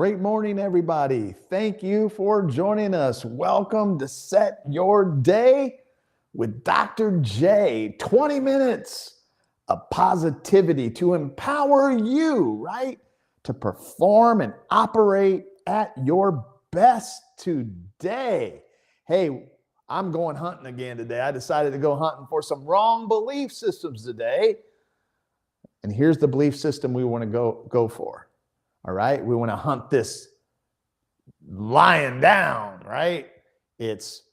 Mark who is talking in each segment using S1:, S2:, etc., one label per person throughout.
S1: Great morning, everybody. Thank you for joining us. Welcome to Set Your Day with Dr. J. 20 minutes of positivity to empower you, right? To perform and operate at your best today. Hey, I'm going hunting again today. I decided to go hunting for some wrong belief systems today. And here's the belief system we want to go for. All right, we want to hunt this lion down, right? It's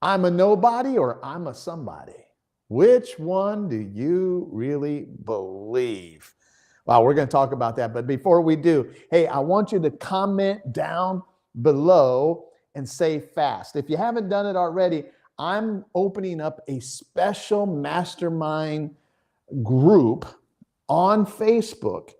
S1: I'm a nobody or I'm a somebody. Which one do you really believe? Wow, we're going to talk about that. But before we do, hey, I want you to comment down below and say fast. If you haven't done it already, I'm opening up a special mastermind group on Facebook.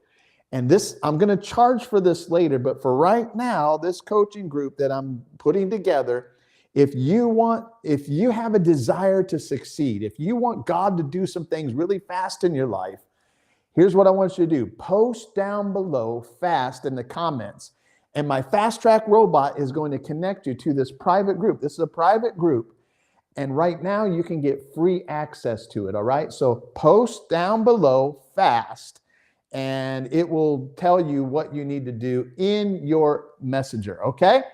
S1: And this, I'm going to charge for this later, but for right now, this coaching group that I'm putting together, if you have a desire to succeed, if you want God to do some things really fast in your life, here's what I want you to do. Post down below fast in the comments, and my fast track robot is going to connect you to this private group. This is a private group, and right now you can get free access to it, all right? So post down below fast, and it will tell you what you need to do in your messenger, okay?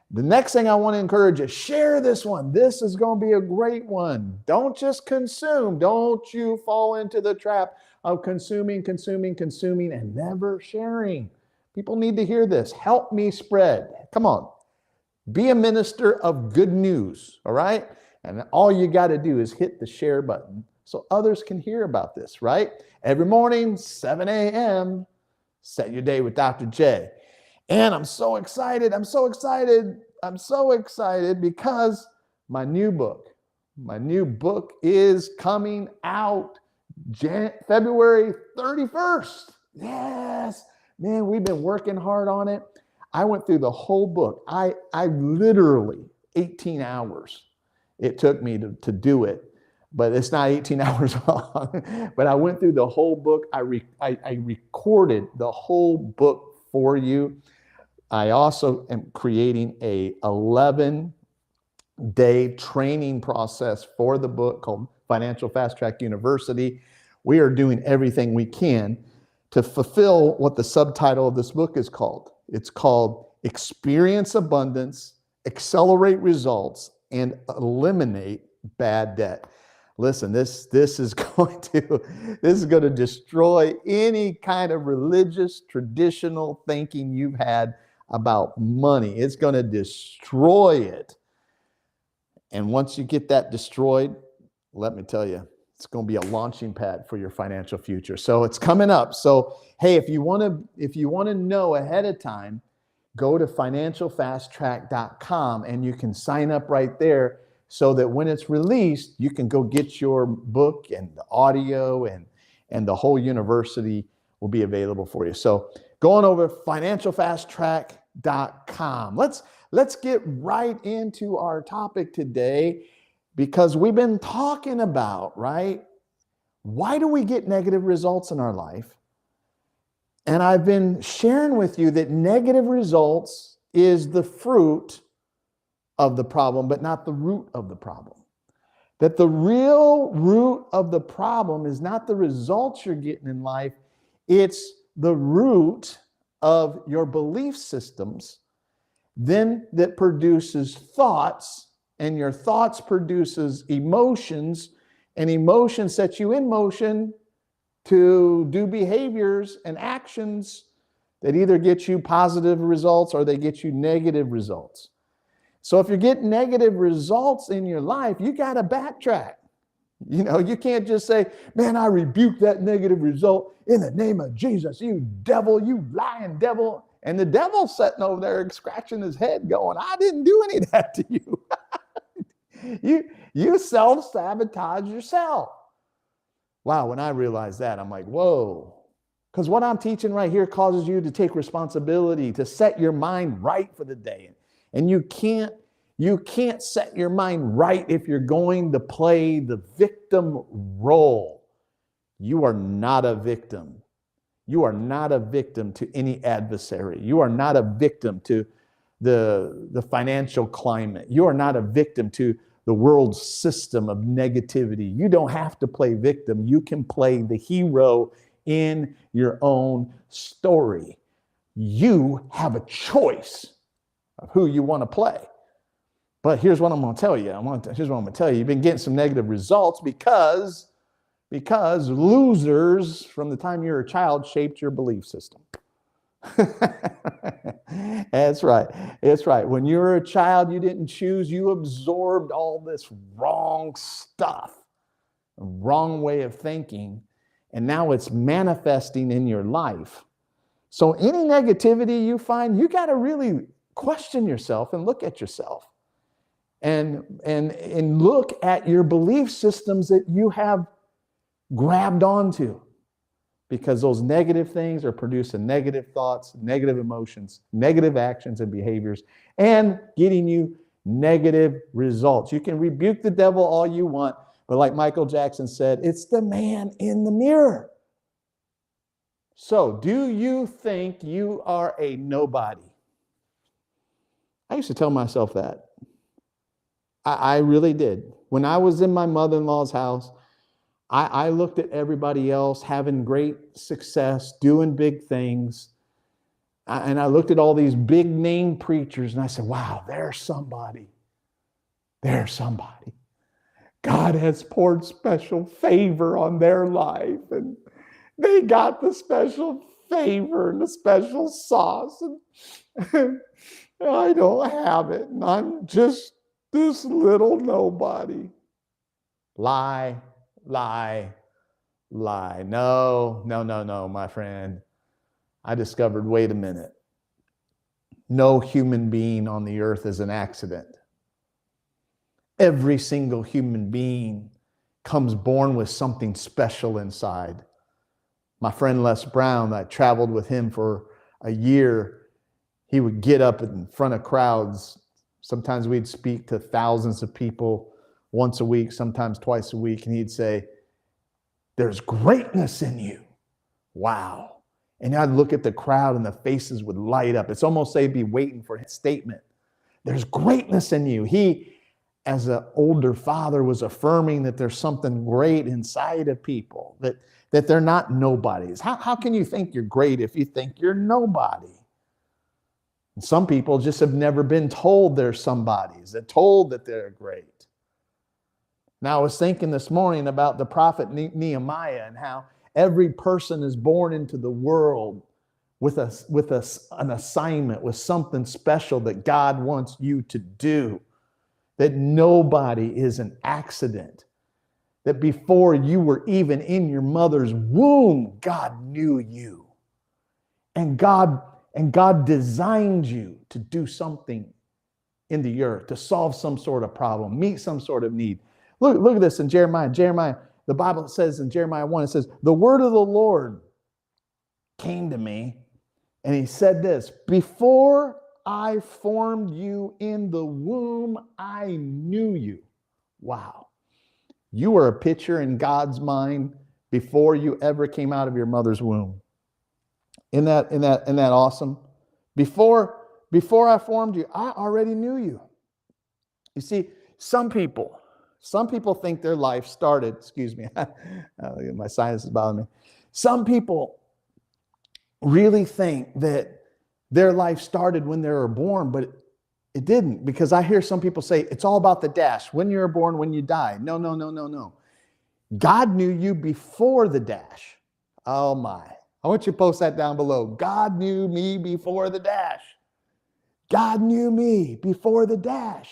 S1: The next thing I want to encourage you, share this one. This is going to be a great one. Don't just consume. Don't you fall into the trap of consuming, and never sharing. People need to hear this. Help me spread. Come on. Be a minister of good news, all right? And all you got to do is hit the share button so others can hear about this, right? Every morning, 7 a.m., Set Your Day with Dr. J. And I'm so excited because my new book is coming out February 31st. Yes, man, we've been working hard on it. I went through the whole book. I literally 18 hours it took me to do it. But it's not 18 hours long. But I went through the whole book. I recorded the whole book for you. I also am creating a 11-day training process for the book called Financial Fast Track University. We are doing everything we can to fulfill what the subtitle of this book is called. It's called Experience Abundance, Accelerate Results, and Eliminate Bad Debt. Listen, this is going to destroy any kind of religious, traditional thinking you've had about money. It's going to destroy it. And once you get that destroyed, let me tell you, it's going to be a launching pad for your financial future. So it's coming up. So hey, if you want to know ahead of time, go to financialfasttrack.com and you can sign up right there, so that when it's released, you can go get your book and the audio and the whole university will be available for you. So going over financialfasttrack.com. Let's get right into our topic today, because we've been talking about, right? Why do we get negative results in our life? And I've been sharing with you that negative results is the fruit of the problem, but not the root of the problem. That the real root of the problem is not the results you're getting in life, it's the root of your belief systems, then that produces thoughts, and your thoughts produces emotions, and emotion sets you in motion to do behaviors and actions that either get you positive results or they get you negative results. So if you're getting negative results in your life, you got to backtrack. You know, you can't just say, man, I rebuke that negative result in the name of Jesus, you devil, you lying devil. And the devil's sitting over there scratching his head going, I didn't do any of that to you. You self-sabotage yourself. Wow, when I realized that, I'm like, whoa. Because what I'm teaching right here causes you to take responsibility, to set your mind right for the day. And you can't set your mind right if you're going to play the victim role. You are not a victim. You are not a victim to any adversary. You are not a victim to the financial climate. You are not a victim to the world's system of negativity. You don't have to play victim. You can play the hero in your own story. You have a choice of who you want to play. But here's what I'm going to tell you. Here's what I'm going to tell you. You've been getting some negative results because losers from the time you were a child shaped your belief system. That's right. It's right. When you were a child, you didn't choose. You absorbed all this wrong stuff, a wrong way of thinking, and now it's manifesting in your life. So any negativity you find, you got to really question yourself and look at yourself and look at your belief systems that you have grabbed onto, because those negative things are producing negative thoughts, negative emotions, negative actions and behaviors, and getting you negative results. You can rebuke the devil all you want, but like Michael Jackson said, it's the man in the mirror. So, do you think you are a nobody? I used to tell myself that. I really did. When I was in my mother-in-law's house, I looked at everybody else having great success, doing big things. And I looked at all these big name preachers and I said, wow, there's somebody. There's somebody. God has poured special favor on their life. And they got the special favor and the special sauce. And I don't have it. And I'm just this little nobody. Lie. Lie, lie. No, my friend. I discovered, wait a minute. No human being on the earth is an accident. Every single human being comes born with something special inside. My friend Les Brown, I traveled with him for a year. He would get up in front of crowds. Sometimes we'd speak to thousands of people once a week, sometimes twice a week, and he'd say, there's greatness in you. Wow. And I'd look at the crowd and the faces would light up. It's almost they'd be waiting for his statement. There's greatness in you. He, as an older father, was affirming that there's something great inside of people, that they're not nobodies. How can you think you're great if you think you're nobody? And some people just have never been told they're somebodies. They're told that they're great. Now, I was thinking this morning about the prophet Nehemiah and how every person is born into the world with an assignment, with something special that God wants you to do. That nobody is an accident. That before you were even in your mother's womb, God knew you. And God designed you to do something in the earth, to solve some sort of problem, meet some sort of need. Look at this in Jeremiah. The Bible says in Jeremiah 1, it says, the word of the Lord came to me, and he said this, before I formed you in the womb, I knew you. Wow. You were a picture in God's mind before you ever came out of your mother's womb. Isn't that awesome? Before I formed you, I already knew you. You see, some people think their life started, excuse me, my sinus is bothering me. Some people really think that their life started when they were born, but it didn't, because I hear some people say it's all about the dash, when you're born, when you die. No. God knew you before the dash. Oh my. I want you to post that down below. God knew me before the dash. God knew me before the dash.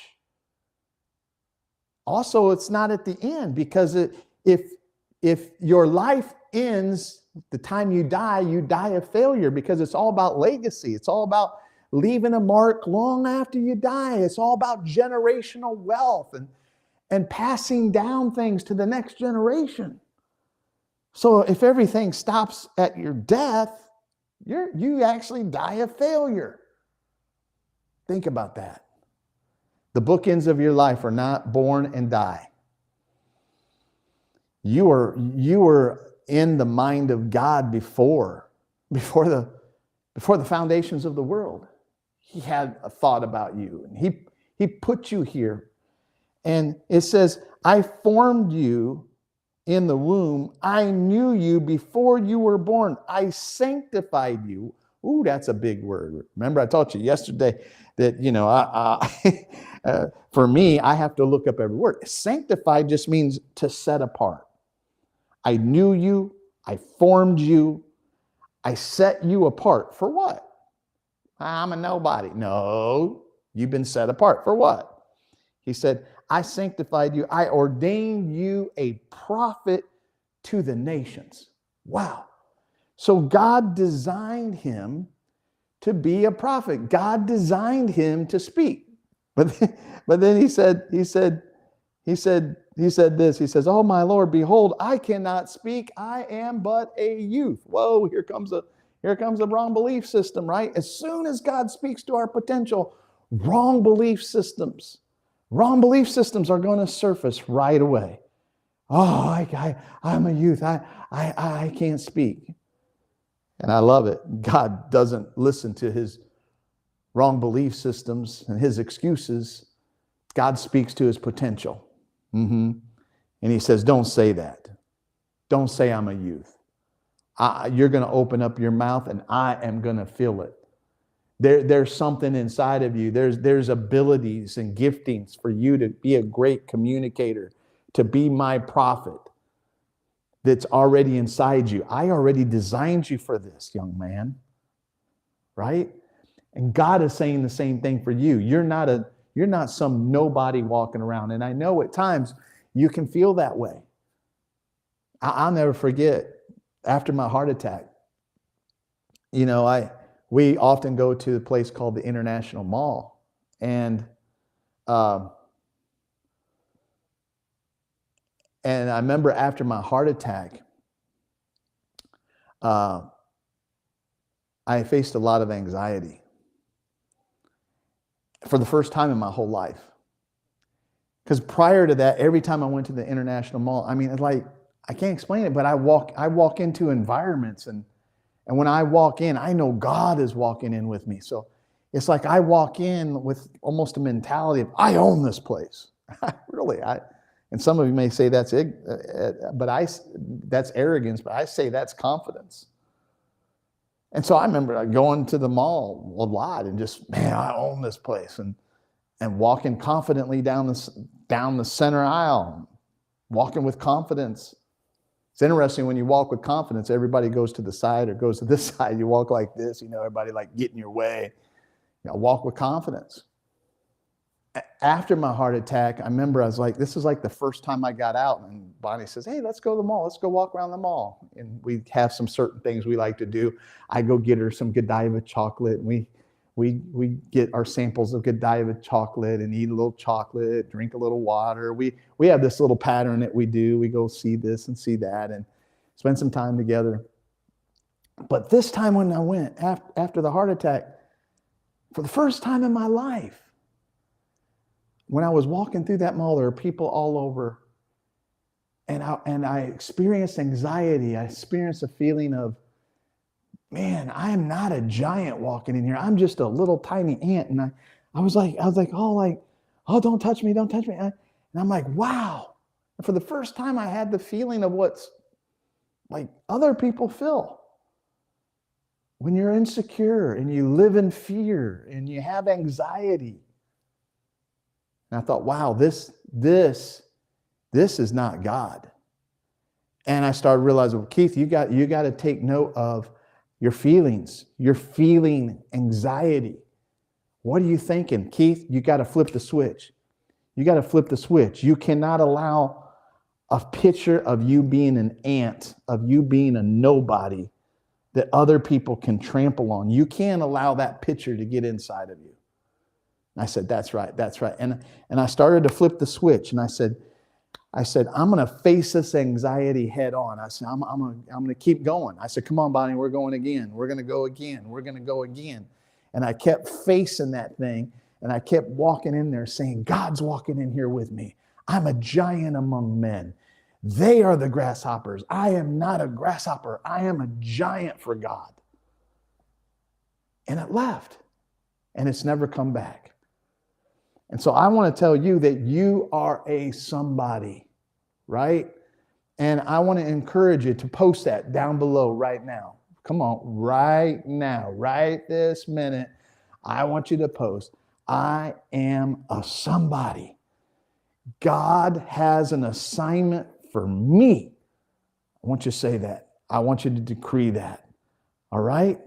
S1: Also, it's not at the end, because if your life ends the time you die of failure, because it's all about legacy. It's all about leaving a mark long after you die. It's all about generational wealth and passing down things to the next generation. So if everything stops at your death, you actually die of failure. Think about that. The bookends of your life are not born and die. You were in the mind of God before before the foundations of the world, he had a thought about you, and he put you here. And it says, I formed you in the womb. I knew you before you were born. I sanctified you. Ooh, that's a big word. Remember, I taught you yesterday that, for me, I have to look up every word. Sanctified just means to set apart. I knew you. I formed you. I set you apart. For what? I'm a nobody. No, you've been set apart. For what? He said, I sanctified you. I ordained you a prophet to the nations. Wow. So God designed him to be a prophet. God designed him to speak. But then he said this. He says, oh, my Lord, behold, I cannot speak. I am but a youth. Whoa, here comes the wrong belief system, right? As soon as God speaks to our potential, wrong belief systems are going to surface right away. Oh, I'm a youth. I can't speak. And I love it. God doesn't listen to his wrong belief systems and his excuses. God speaks to his potential. And he says, don't say that. Don't say I'm a youth. You're going to open up your mouth and I am going to fill it. There's something inside of you. There's abilities and giftings for you to be a great communicator, to be my prophet that's already inside you. I already designed you for this, young man. Right? And God is saying the same thing for you. You're not some nobody walking around. And I know at times you can feel that way. I'll never forget, after my heart attack, we often go to a place called the International Mall. And I remember after my heart attack, I faced a lot of anxiety for the first time in my whole life. Because prior to that, every time I went to the International Mall, it's like, I can't explain it, but I walk into environments, and when I walk in, I know God is walking in with me. So it's like I walk in with almost a mentality of, I own this place. Really, and some of you may say that's arrogance, but I say that's confidence. And so I remember going to the mall a lot and just, man, I own this place, and walking confidently down the center aisle, walking with confidence. It's interesting when you walk with confidence, everybody goes to the side or goes to this side. You walk like this, everybody like get in your way. Walk with confidence. After my heart attack, I remember I was like, this is like the first time I got out, and Bonnie says, hey, let's go to the mall. Let's go walk around the mall. And we have some certain things we like to do. I go get her some Godiva chocolate, and we get our samples of Godiva chocolate and eat a little chocolate, drink a little water. We have this little pattern that we do. We go see this and see that and spend some time together. But this time when I went after the heart attack, for the first time in my life, when I was walking through that mall, there were people all over, and I experienced anxiety. I experienced a feeling of, man, I am not a giant walking in here. I'm just a little tiny ant. And I was like, oh, don't touch me. And I'm like, wow. And for the first time, I had the feeling of what's like other people feel. When you're insecure and you live in fear and you have anxiety. And I thought, wow, this is not God. And I started realizing, well, Keith, you got to take note of your feelings. You're feeling anxiety. What are you thinking? Keith, you got to flip the switch. You cannot allow a picture of you being an ant, of you being a nobody that other people can trample on. You can't allow that picture to get inside of you. And I said, that's right. And I started to flip the switch, and I said, I'm going to face this anxiety head on. I said, I'm going to keep going. I said, come on, Bonnie, we're going again. We're going to go again. And I kept facing that thing, and I kept walking in there saying, God's walking in here with me. I'm a giant among men. They are the grasshoppers. I am not a grasshopper. I am a giant for God. and it left, and it's never come back. And so I want to tell you that you are a somebody, right? And I want to encourage you to post that down below right now. Come on, right now, right this minute, I want you to post, I am a somebody. God has an assignment for me. I want you to say that. I want you to decree that. All right?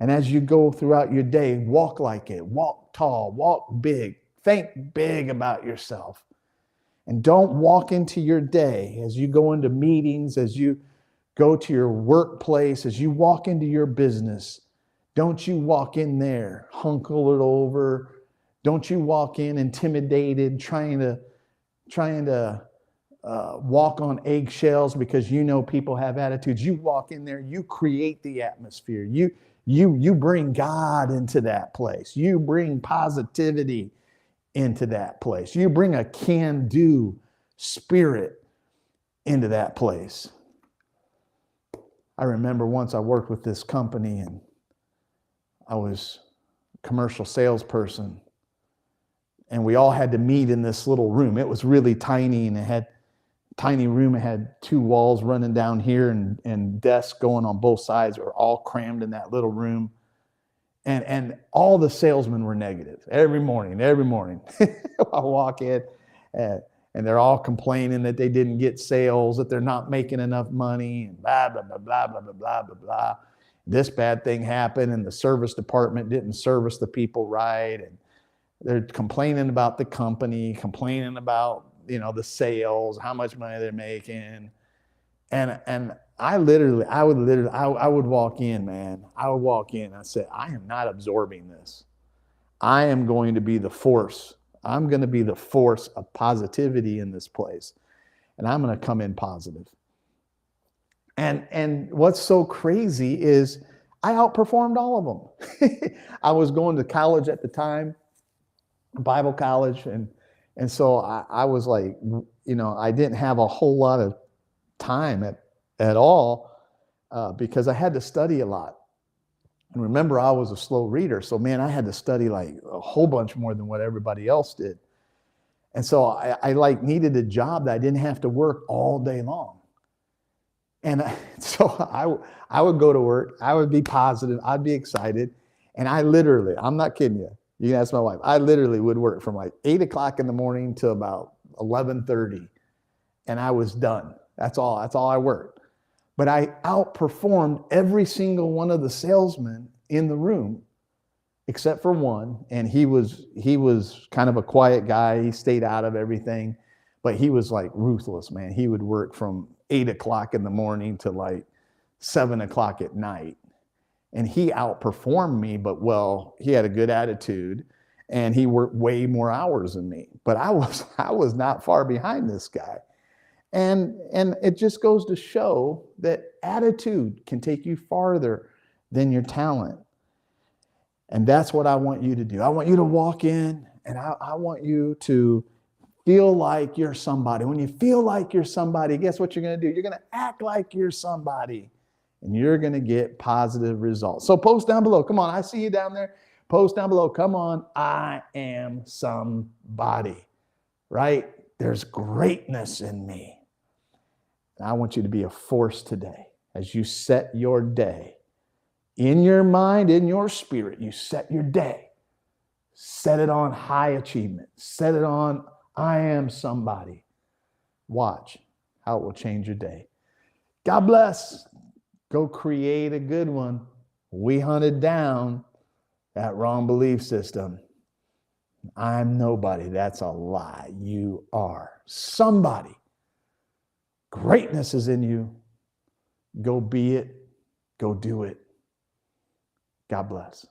S1: And as you go throughout your day, walk like it. Walk tall, walk big. Think big about yourself. And don't walk into your day as you go into meetings, as you go to your workplace, as you walk into your business. Don't you walk in there hunkered over. Don't you walk in intimidated, trying to walk on eggshells because you know people have attitudes. You walk in there, you create the atmosphere. You bring God into that place. You bring positivity into that place. You bring a can-do spirit into that place. I remember once I worked with this company and I was a commercial salesperson, and we all had to meet in this little room. It was really tiny, and it had tiny room. It had 2 walls running down here and desks going on both sides. We were all crammed in that little room. And all the salesmen were negative every morning. I walk in and they're all complaining that they didn't get sales, that they're not making enough money, and blah, blah, blah, blah, blah, blah, blah, blah, blah. This bad thing happened, and the service department didn't service the people right. And they're complaining about the company, complaining about, the sales, how much money they're making. And I would walk in, man. I would walk in. I said, I am not absorbing this. I am going to be the force. I'm going to be the force of positivity in this place. And I'm going to come in positive. And what's so crazy is I outperformed all of them. I was going to college at the time, Bible college. And so I was like, I didn't have a whole lot of time at all because I had to study a lot. And remember, I was a slow reader. So, man, I had to study like a whole bunch more than what everybody else did. And so I needed a job that I didn't have to work all day long. And so I would go to work. I would be positive. I'd be excited. And I'm not kidding you. You can ask my wife. I literally would work from like 8 o'clock in the morning to about 11:30. And I was done. That's all I worked. But I outperformed every single one of the salesmen in the room, except for one. And he was kind of a quiet guy. He stayed out of everything, but he was like ruthless, man. He would work from 8 o'clock in the morning to like 7 o'clock at night. And he outperformed me, but he had a good attitude and he worked way more hours than me. But I was not far behind this guy. And it just goes to show that attitude can take you farther than your talent. And that's what I want you to do. I want you to walk in and I want you to feel like you're somebody. When you feel like you're somebody, guess what you're going to do? You're going to act like you're somebody and you're going to get positive results. So post down below. Come on, I see you down there. Post down below. Come on, I am somebody, right? There's greatness in me. I want you to be a force today as you set your day. In your mind, in your spirit, you set your day. Set it on high achievement. Set it on, I am somebody. Watch how it will change your day. God bless. Go create a good one. We hunted down that wrong belief system. I'm nobody. That's a lie. You are somebody. Greatness is in you. Go be it. Go do it. God bless.